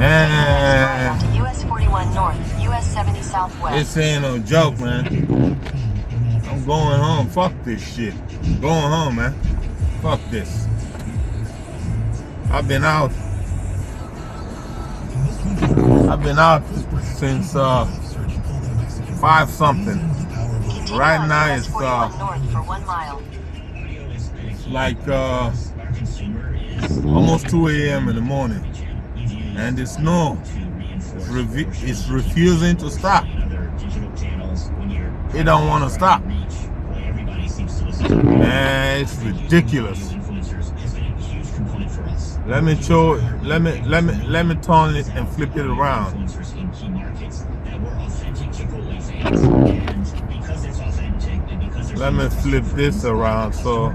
Man, To US 41 North, US 70 Southwest. this ain't no joke, man. I'm going home. Fuck this shit. I'm going home, man. Fuck this. I've been out since 5 something. Continue Right on now US it's 41 North for 1 mile. like almost 2 a.m. in the morning, and the snow is refusing to stop. It don't want to stop. Man, it's ridiculous. Let me show. Let me turn it and flip it around. Let me flip this around so